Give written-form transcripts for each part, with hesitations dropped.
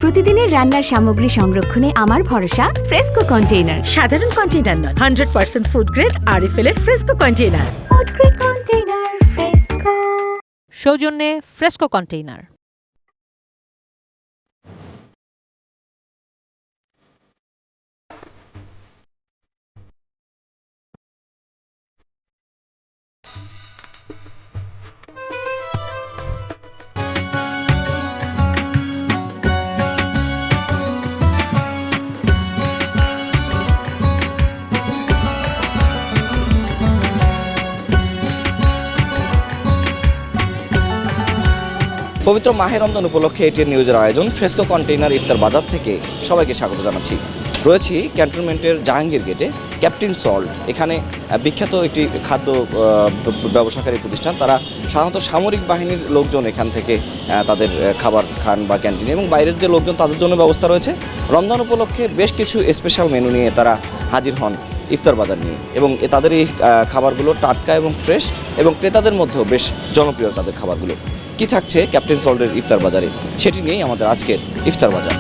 প্রতিদিনের রান্নার সামগ্রী সংরক্ষণে আমার ভরসা ফ্রেস্কো কন্টেইনার। সাধারণ কন্টেইনার নয়, 100% ফুড গ্রেড আরএফএল এর fresco container. Food grade container fresco. সৌজন্যে ফ্রেস্কো কন্টেইনার। পবিত্র মাহে রমজান উপলক্ষে এটিএন নিউজের আয়োজন ফ্রেস্কো কন্টেইনার ইফতার বাজার থেকে সবাইকে স্বাগত জানাচ্ছি। রয়েছি ক্যান্টনমেন্টের জাহাঙ্গীর গেটে ক্যাপ্টেন সল্ট। এখানে বিখ্যাত একটি খাদ্য ব্যবসাকারী প্রতিষ্ঠান। তারা সাধারণত সামরিক বাহিনীর লোকজন এখান থেকে তাদের খাবার খান বা ক্যান্টিনে, এবং বাইরের যে লোকজন তাদের জন্য ব্যবস্থা রয়েছে। রমজান উপলক্ষে বেশ কিছু স্পেশাল মেনু নিয়ে তারা হাজির হন ইফতার বাজার নিয়ে, এবং তাদের এই খাবারগুলো টাটকা এবং ফ্রেশ, এবং ক্রেতাদের মধ্যেও বেশ জনপ্রিয় তাদের খাবারগুলো। কি থাকছে ক্যাপ্টেন সল্টের ইফতার বাজারে, সেটি নিয়েই আমাদের আজকের ইফতার বাজার।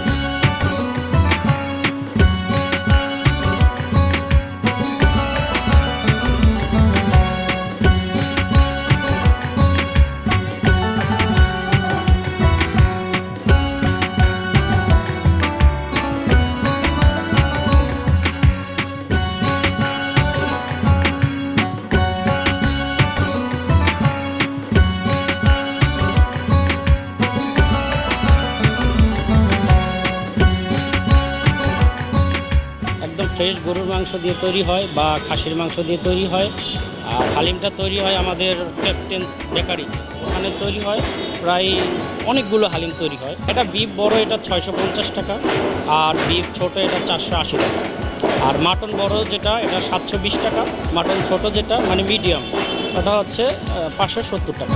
একদম ফ্রেশ গরুর মাংস দিয়ে তৈরি হয় বা খাসির মাংস দিয়ে তৈরি হয়। আর হালিমটা তৈরি হয় আমাদের ক্যাপ্টেন্স বেকারি, ওখানে তৈরি হয়। প্রায় অনেকগুলো হালিম তৈরি হয়। এটা বিফ বড়, এটা 650 টাকা, আর বিফ ছোট এটা 480 টাকা। আর মাটন বড় যেটা এটা 720 টাকা, মাটন ছোট যেটা মানে মিডিয়াম ওটা হচ্ছে 570 টাকা।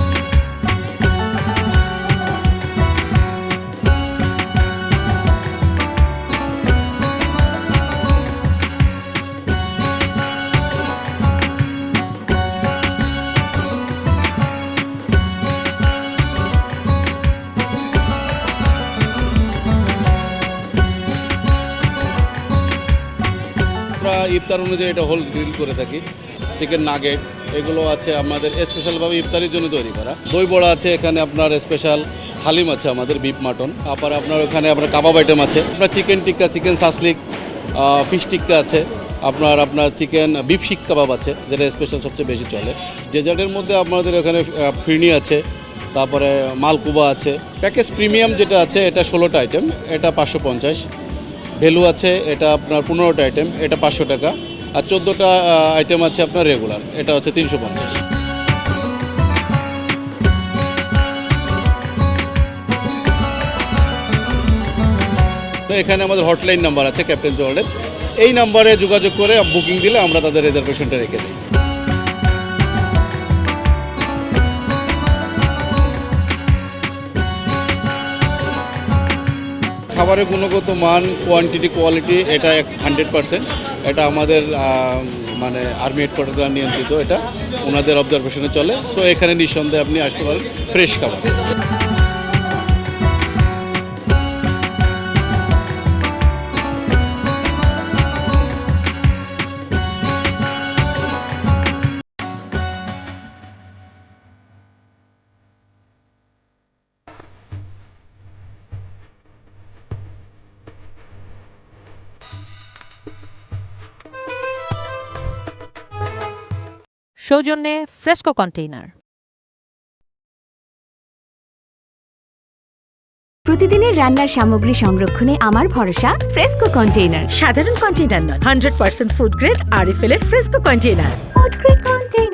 আমরা ইফতার অনুযায়ী এটা হোল গ্রিল করে থাকি। চিকেন নাগেট এগুলো আছে আমাদের স্পেশালভাবে ইফতারের জন্য তৈরি করা। দই বড়া আছে এখানে, আপনার স্পেশাল হালিম আছে আমাদের বিফ মাটন, তারপর আপনার ওখানে আপনার কাবাব আইটেম আছে, আপনার চিকেন টিক্কা, চিকেন সাসলিক, ফিশ টিক্কা আছে, আপনার চিকেন বিফ শিক কাবাব আছে যেটা স্পেশাল সবচেয়ে বেশি চলে। ডেজার্টের মধ্যে আপনাদের ওখানে ফিরনি আছে, তারপরে মালকুবা আছে। প্যাকেজ প্রিমিয়াম যেটা আছে এটা 16টা আইটেম, এটা 550। ভ্যালু আছে এটা আপনার 15টা আইটেম, এটা 500 টাকা। আর 14টা আইটেম আছে আপনার রেগুলার, এটা হচ্ছে 350। তো এখানে আমাদের হটলাইন নাম্বার আছে ক্যাপ্টেন সল্টের, এই নাম্বারে যোগাযোগ করে বুকিং দিলে আমরা তাদের রিজার্ভেশনটা রেখে দিই। খাবারের গুণগত মান, কোয়ান্টিটি, কোয়ালিটি এটা 100%। এটা আমাদের মানে আর্মি হেডকোয়ার্টার দ্বারা নিয়ন্ত্রিত, এটা ওনাদের অবজারভেশনে চলে। সো এখানে নিঃসন্দেহে আপনি আসতে পারেন ফ্রেশ খাবার। সৌজন্যে ফ্রেস্কো কন্টেইনার। প্রতিদিনের রান্নার সামগ্রী সংরক্ষণে আমার ভরসা ফ্রেস্কো কন্টেইনার। সাধারণ কন্টেইনার নয়, 100% ফুড গ্রেড আরএফএল এর fresco container. Food grade container.